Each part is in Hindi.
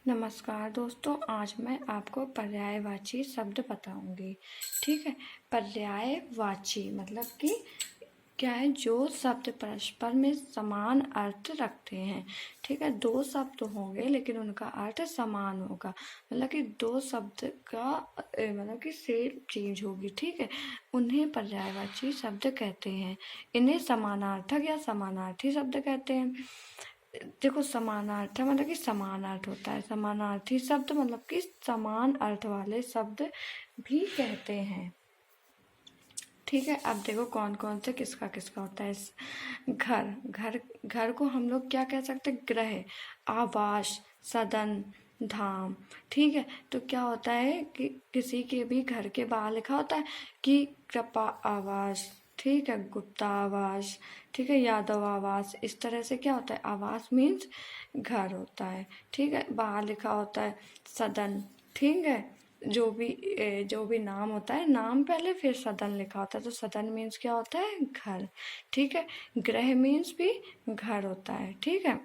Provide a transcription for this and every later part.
नमस्कार दोस्तों, आज मैं आपको पर्यायवाची शब्द बताऊंगी। ठीक है। पर्यायवाची मतलब कि क्या है, जो शब्द परस्पर में समान अर्थ रखते हैं। ठीक है, दो शब्द होंगे लेकिन उनका अर्थ समान होगा, मतलब कि दो शब्द का मतलब कि सेम चीज होगी। ठीक है, उन्हें पर्यायवाची शब्द कहते हैं। इन्हें समानार्थक या समानार्थी शब्द कहते हैं। देखो, समानार्थ मतलब कि समान अर्थ होता है। समानार्थी शब्द मतलब कि समान अर्थ वाले शब्द भी कहते हैं। ठीक है, अब देखो कौन कौन से किसका किसका होता है। घर घर घर को हम लोग क्या कह सकते हैं? गृह, आवास, सदन, धाम। ठीक है, तो क्या होता है कि किसी के भी घर के बाहर लिखा होता है कि कृपा आवास। ठीक है, गुप्ता आवास। ठीक है, यादव आवास। इस तरह से क्या होता है, आवास मीन्स घर होता है। ठीक है, बाहर लिखा होता है सदन। ठीक है, जो भी नाम होता है, नाम पहले फिर सदन लिखा होता है, तो सदन मीन्स क्या होता है? घर। ठीक है, गृह मीन्स भी घर होता है। ठीक है,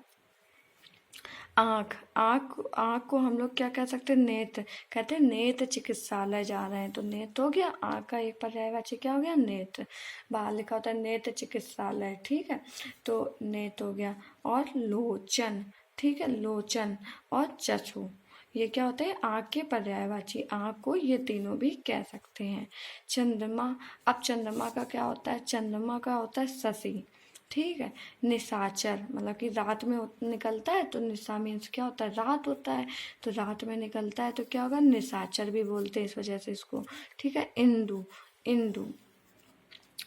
आँख आँख आँख को हम लोग क्या कह सकते हैं? नेत्र। कहते हैं नेत्र चिकित्सालय जा रहे हैं, तो नेत्र हो गया। आँख का एक पर्यायवाची क्या हो गया? नेत्र। बाहर लिखा होता है नेत्र चिकित्सालय। ठीक है, तो नेत्र हो गया। और लोचन। ठीक है, लोचन और चक्षु, ये क्या होते हैं? आँख के पर्यायवाची। आँख को ये तीनों भी कह सकते हैं। चंद्रमा। अब चंद्रमा का क्या होता है? चंद्रमा का होता है शशि। ठीक है, निशाचर मतलब कि रात में निकलता है, तो निशा मीन्स क्या होता है? रात होता है, तो रात में निकलता है तो क्या होगा? निशाचर भी बोलते हैं इस वजह से इसको। ठीक है, इंदु। इंदु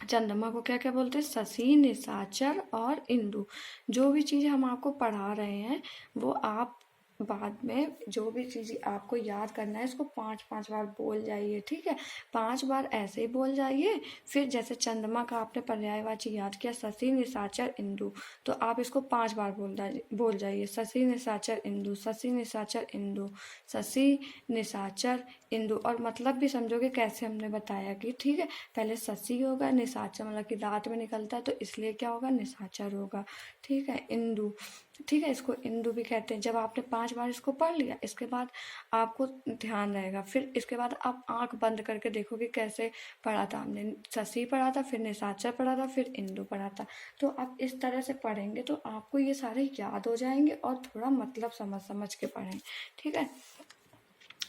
चंद्रमा को क्या क्या बोलते हैं? शशि, निशाचर और इंदु। जो भी चीज़ हम आपको पढ़ा रहे हैं वो आप बाद में जो भी चीज़ आपको याद करना है इसको 5-5 बार बोल जाइए। ठीक है, 5 बार ऐसे ही बोल जाइए। फिर जैसे चंद्रमा का आपने पर्यायवाची याद किया, शशि, निशाचर, इंदु, तो आप इसको 5 बार बोल जाइए। शशि, निशाचर, इंदु, शशि, निशाचर, इंदु, शशि, निशाचर, इंदु। और मतलब भी समझोगे कैसे हमने बताया कि ठीक है, पहले शशि होगा, निशाचर मतलब कि रात में निकलता है तो इसलिए क्या होगा? निशाचर होगा। ठीक है, इंदु। ठीक है, इसको इंदु भी कहते हैं। जब आपने 5 बार इसको पढ़ लिया, इसके बाद आपको ध्यान रहेगा। फिर इसके बाद आप आंख बंद करके देखोगे कैसे पढ़ा था हमने। शशि पढ़ा था, फिर निशाचर पढ़ा था, फिर इंदु पढ़ा था। तो आप इस तरह से पढ़ेंगे तो आपको ये सारे याद हो जाएंगे और थोड़ा मतलब समझ समझ के पढ़ें। ठीक है,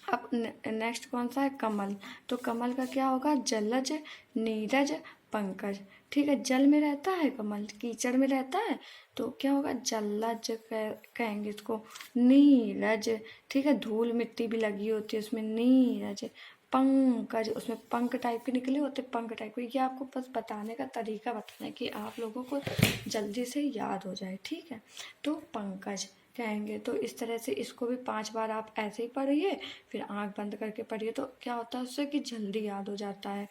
अब नेक्स्ट कौन सा है? कमल। तो कमल का क्या होगा? जलज, नीरज, पंकज। ठीक है, जल में रहता है कमल, कीचड़ में रहता है, तो क्या होगा? जलज कहेंगे इसको। नीरज। ठीक है, धूल मिट्टी भी लगी होती है उसमें। नीरज। पंकज, उसमें पंख टाइप के निकले होते, पंख टाइप के। ये आपको बस बताने का तरीका बताना है कि आप लोगों को जल्दी से याद हो जाए। ठीक है, तो पंकज कहेंगे। तो इस तरह से इसको भी 5 बार आप ऐसे ही पढ़िए, फिर आंख बंद करके पढ़िए, तो क्या होता है उससे कि जल्दी याद हो जाता है।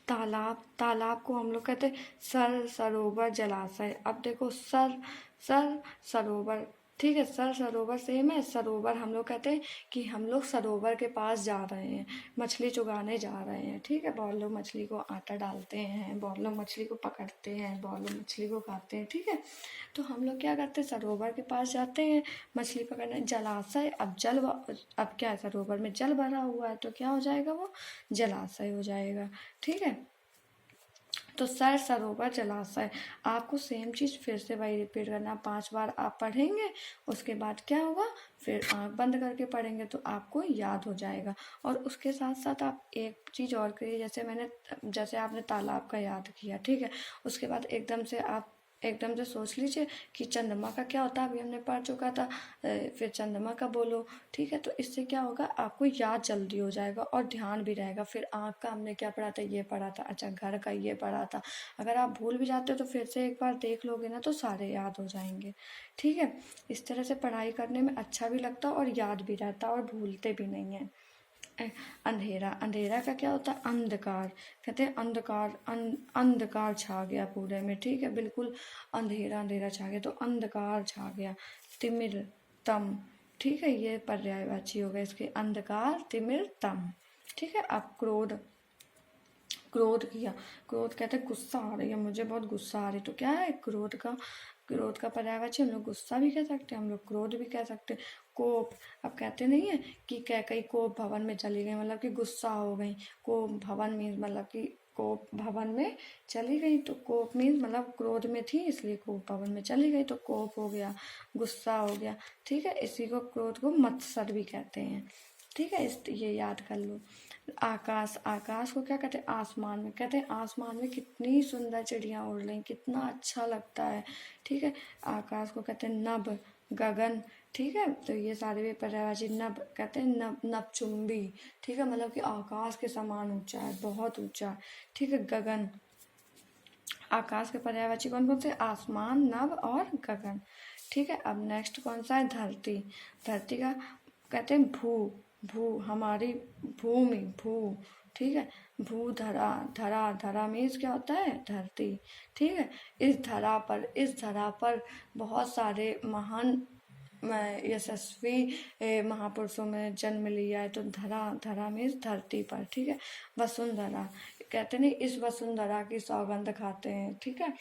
तालाब। तालाब को हम लोग कहते हैं सर, सरोवर, जलाशय। अब देखो, सर सरोवर। ठीक है, सर सरोवर सेम है। सरोवर हम लोग कहते हैं कि हम लोग सरोवर के पास जा रहे हैं, मछली चुगाने जा रहे हैं। ठीक है, बहुत लोग मछली को आटा डालते हैं, बहुत लोग मछली को पकड़ते हैं, बहुत लोग मछली को खाते हैं। ठीक है, तो हम लोग क्या करते हैं? सरोवर के पास जाते हैं मछली पकड़ने। जलाशय, अब क्या है? सरोवर में जल भरा हुआ है तो क्या हो जाएगा? वो जलाशय हो जाएगा। ठीक है, तो सर, सरोवर, जलाशय। आपको सेम चीज़ फिर से वही रिपीट करना। 5 बार आप पढ़ेंगे, उसके बाद क्या होगा? फिर आंख बंद करके पढ़ेंगे तो आपको याद हो जाएगा। और उसके साथ साथ आप एक चीज़ और करिए, जैसे आपने तालाब का याद किया। ठीक है, उसके बाद एकदम से सोच लीजिए कि चंद्रमा का क्या होता है। अभी हमने पढ़ चुका था, फिर चंद्रमा का बोलो। ठीक है, तो इससे क्या होगा? आपको याद जल्दी हो जाएगा और ध्यान भी रहेगा। फिर आँख का हमने क्या पढ़ा था? ये पढ़ा था। अच्छा, घर का ये पढ़ा था। अगर आप भूल भी जाते हो तो फिर से एक बार देख लोगे ना तो सारे याद हो जाएंगे। ठीक है, इस तरह से पढ़ाई करने में अच्छा भी लगता है और याद भी रहता है और भूलते भी नहीं है। अंधेरा। अंधेरा का क्या होता है? अंधकार। कहते हैं अंधकार छा गया पूरे में। ठीक है, बिल्कुल अंधेरा अंधेरा छा गया, तो अंधकार छा गया। तिमिर, तम। ठीक है, ये पर्यायवाची हो गए इसके। अंधकार, तिमिर, तम। ठीक है, अब क्रोध। क्रोध किया। क्रोध कहते हैं गुस्सा आ रही है, मुझे बहुत गुस्सा आ रही, तो क्या है? क्रोध का क्रोध का पर्यायवाची हम लोग गुस्सा भी कह सकते हैं, हम लोग क्रोध भी कह सकते हैं। कोप, अब कहते नहीं है कि कैकई कोप भवन में चली गई, मतलब कि गुस्सा हो गई। कोप भवन मीन्स मतलब कि कोप भवन में चली गई, तो कोप मीन्स मतलब क्रोध में थी इसलिए कोप भवन में चली गई, तो कोप हो गया, गुस्सा हो गया। ठीक है, इसी को क्रोध को मत्सर भी कहते हैं। ठीक है, ये याद कर लो। आकाश, आकाश को क्या कहते हैं? आसमान में कहते हैं। आसमान में कितनी सुंदर चिड़ियाँ उड़ रही, कितना अच्छा लगता है। ठीक है, आकाश को कहते हैं नभ, गगन। ठीक है, तो ये सारे भी पर्यायवाची। नभ कहते हैं नभ, नभचुंबी। ठीक है, मतलब कि आकाश के समान ऊंचा है, बहुत ऊंचा। ठीक है, गगन, आकाश के पर्यायवाची कौन कौन से? आसमान, नभ और गगन। ठीक है, अब नेक्स्ट कौन सा है? धरती। धरती का कहते हैं भू, भू हमारी भूमि, भू। ठीक है, भू धरा, धरा, धरा मीन्स क्या होता है? धरती। ठीक है, इस धरा पर, इस धरा पर बहुत सारे महान यशस्वी महापुरुषों में जन्म लिया है, तो धरा, धरा मीन्स धरती पर। ठीक है, वसुंधरा कहते नहीं, इस वसुंधरा की सौगंध खाते हैं। ठीक है,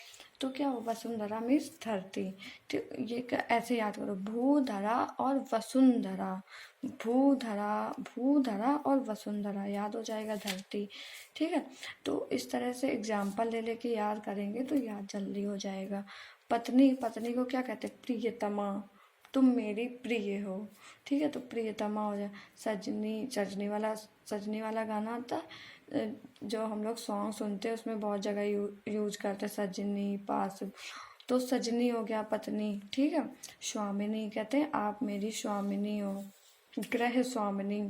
तो क्या हो? वसुंधरा मीन्स धरती। ठीक, ये ऐसे याद करो, भूधरा और वसुंधरा, भूधरा, भूधरा और वसुंधरा, याद हो जाएगा धरती। ठीक है, तो इस तरह से एग्जाम्पल ले लेके याद करेंगे तो याद जल्दी हो जाएगा। पत्नी, पत्नी को क्या कहते हैं? प्रियतमा, तुम मेरी प्रिय हो। ठीक है, तो प्रियतमा हो जाए। सजनी, सजनी वाला गाना आता है जो हम लोग सॉन्ग सुनते हैं, उसमें बहुत जगह यूज करते हैं सजनी, पास, तो सजनी हो गया पत्नी। ठीक है, स्वामिनी कहते हैं आप मेरी स्वामिनी हो, गृह स्वामिनी।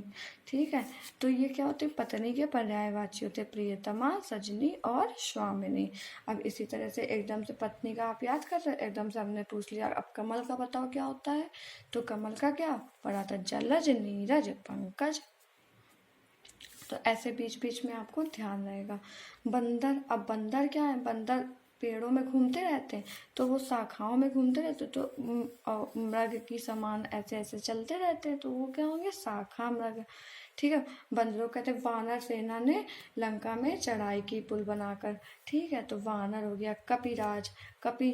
ठीक है, तो ये क्या होते हैं? पत्नी के पर्यायवाची होते हैं, प्रियतमा, सजनी और स्वामिनी। अब इसी तरह से एकदम से पत्नी का आप याद कर रहे, एकदम से हमने पूछ लिया। अब कमल का बताओ क्या होता है? तो कमल का क्या पढ़ा था? जलज, नीरज, पंकज। तो ऐसे बीच बीच में आपको ध्यान रहेगा। बंदर, अब बंदर क्या है? बंदर पेड़ों में घूमते रहते हैं, तो वो शाखाओं में घूमते रहते, तो मृग की समान ऐसे ऐसे चलते रहते हैं, तो वो क्या होंगे? शाखा मृग। ठीक है, बंदरों कहते हैं वानर सेना ने लंका में चढ़ाई की पुल बनाकर। ठीक है, तो वानर हो गया। कपिराज, कपि।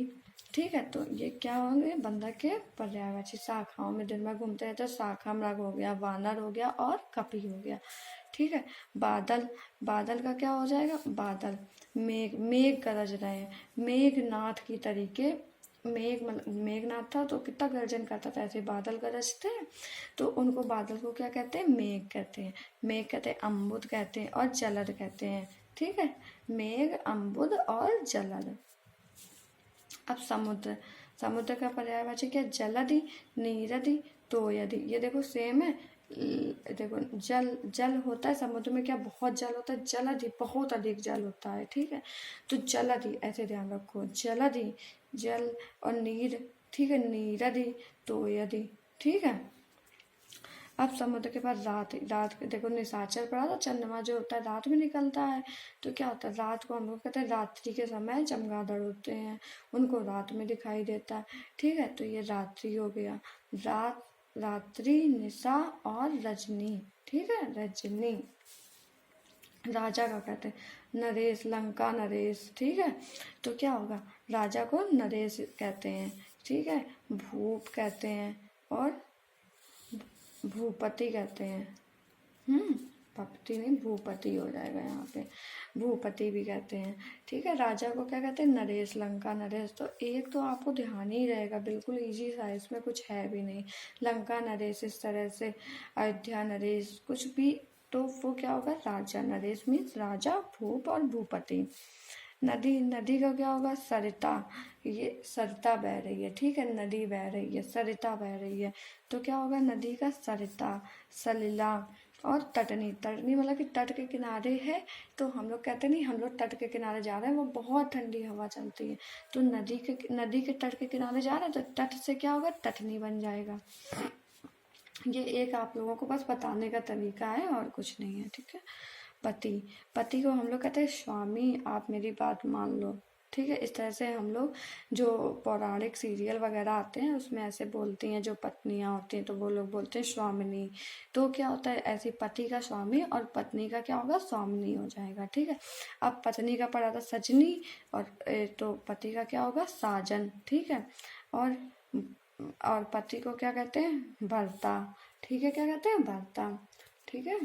ठीक है, तो ये क्या होंगे? बंदर के पर्यायवाची, शाखाओं में दिन भर घूमते रहते, शाखा मृग हो गया, वानर हो गया और कपि हो गया। ठीक है, बादल, बादल का क्या हो जाएगा? बादल, मेघ, मेघ गरज रहे हैं, मेघनाथ की तरीके। मेघनाथ था तो कितना गर्जन करता था, ऐसे बादल गरजते हैं, तो उनको बादल को क्या कहते हैं? मेघ कहते हैं। मेघ कहते हैं, अम्बुद कहते हैं और जलद कहते हैं। ठीक है, मेघ, अम्बुद और जलद। अब समुद्र, समुद्र का पर्यायवाची क्या? जलधि, नीरधि, तोयधि। ये देखो सेम है। देखो जल, जल होता है समुद्र में, क्या बहुत जल होता है? जलधि, बहुत अधिक जल होता है। ठीक है, तो जलधि, ऐसे ध्यान रखो, जलधि, जल, और नीर। ठीक है, नीरधि, तोयधि। ठीक है, अब समुद्र के पास रात, रात देखो निशाचर पड़ा था, चंद्रमा जो होता है रात में निकलता है, तो क्या होता है? रात को हम लोग कहते हैं रात्रि के समय चमगादड़ होते हैं, उनको रात में दिखाई देता है। ठीक है, तो ये रात्रि हो गया। रात, रात्रि, निशा और रजनी। ठीक है, रजनी। राजा का कहते हैं नरेश, लंका नरेश। ठीक है, तो क्या होगा? राजा को नरेश कहते हैं। ठीक है, भूप कहते हैं और भूपति कहते हैं। पति नहीं, भूपति हो जाएगा यहाँ पे, भूपति भी कहते हैं। ठीक है, राजा को क्या कहते हैं? नरेश, लंका नरेश। तो एक तो आपको ध्यान ही रहेगा, बिल्कुल इजी सा, इसमें कुछ है भी नहीं। लंका नरेश, इस तरह से अयोध्या नरेश, कुछ भी, तो वो क्या होगा? राजा। नरेश मीन्स राजा, भूप और भूपति। नदी, नदी का क्या होगा? सरिता, ये सरिता बह रही है। ठीक है, नदी बह रही है, सरिता बह रही है, तो क्या होगा? नदी का सरिता। सलिला और तटनी, तटनी मतलब कि तट के किनारे है, तो हम लोग कहते नहीं हम लोग तट के किनारे जा रहे हैं, वो बहुत ठंडी हवा चलती है, तो नदी के तट के किनारे जा रहे हैं, तो तट से क्या होगा? तटनी बन जाएगा। ये एक आप लोगों को बस बताने का तरीका है और कुछ नहीं है। ठीक है, पति, पति को हम लोग कहते हैं स्वामी, आप मेरी बात मान लो। ठीक है। इस तरह से हम लोग जो पौराणिक सीरियल वगैरह आते हैं उसमें ऐसे बोलती हैं, जो पत्नियां होती हैं तो वो लोग बोलते हैं स्वामिनी। तो क्या होता है, ऐसे पति का स्वामी और पत्नी का क्या होगा, स्वामिनी हो जाएगा। ठीक है। अब पत्नी का पड़ा था सजनी और तो पति का क्या होगा, साजन। ठीक है। और पति को क्या कहते हैं, भर्ता। ठीक है, क्या कहते हैं, भर्ता। ठीक है।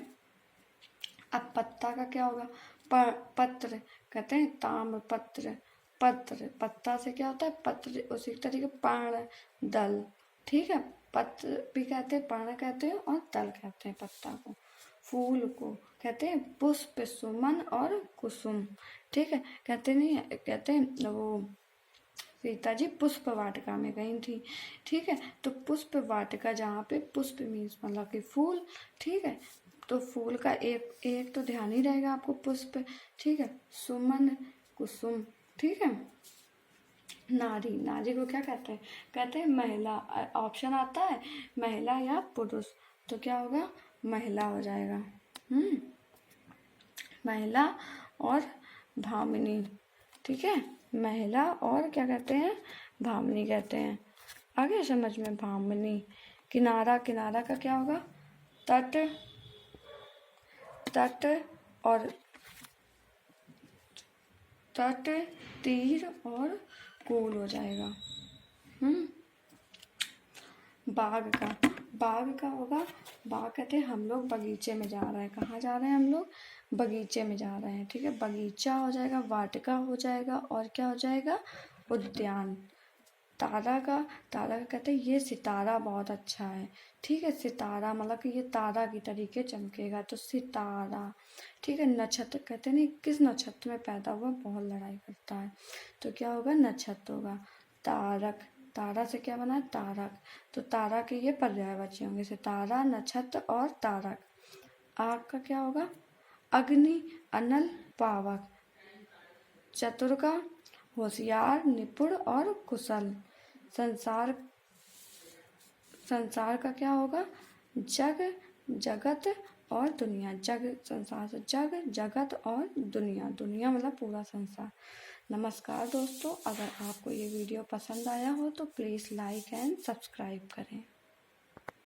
अब पत्ता का क्या होगा, पत्र कहते हैं, ताम्र पत्र। पत्र, पत्ता से क्या होता है, पत्र। उसी तरीके पर्ण, दल। ठीक है। पत्र भी कहते हैं, पर्ण कहते हैं और दल कहते हैं पत्ता को। फूल को कहते हैं पुष्प, सुमन और कुसुम। ठीक है। कहते नहीं है, कहते हैं वो सीता जी पुष्प वाटिका में गई थी। ठीक है। तो पुष्प वाटिका, जहाँ पे पुष्प मीन्स मतलब कि फूल। ठीक है। तो फूल का एक एक तो ध्यान ही रहेगा आपको, पुष्प। ठीक है। सुमन, कुसुम। ठीक है। नारी, नारी को क्या कहते हैं, कहते हैं महिला। ऑप्शन आता है महिला या पुरुष, तो क्या होगा, महिला हो जाएगा। महिला और भामिनी। ठीक है। महिला और क्या कहते हैं, भामिनी कहते हैं। आगे समझ में, भामिनी। किनारा, किनारा का क्या होगा, तट। तट और तट, तीर और कूल हो जाएगा। बाग का, बाग का होगा, बाग कहते हैं हम लोग बगीचे में जा रहे हैं। कहाँ जा रहे हैं हम लोग, बगीचे में जा रहे हैं। ठीक है। बगीचा हो जाएगा, वाटिका हो जाएगा और क्या हो जाएगा, उद्यान। तारा का, तारा का कहते हैं ये सितारा बहुत अच्छा है। ठीक है। सितारा मतलब कि ये तारा की तरीके चमकेगा, तो सितारा। ठीक है। नक्षत्र कहते हैं नहीं, किस नक्षत्र में पैदा हुआ बहुत लड़ाई करता है, तो क्या होगा, नक्षत्र होगा। तारक, तारा से क्या बना है, तारक। तो तारा के ये पर्यायवाची होंगे, सितारा, नक्षत्र और तारक। आग का क्या होगा, अग्नि, अनल, पावक। चतुर का, होशियार, निपुण और कुशल। संसार, संसार का क्या होगा, जग, जगत और दुनिया। जग, संसार से जग, जगत और दुनिया। दुनिया मतलब पूरा संसार। नमस्कार दोस्तों, अगर आपको ये वीडियो पसंद आया हो तो प्लीज़ लाइक एंड सब्सक्राइब करें।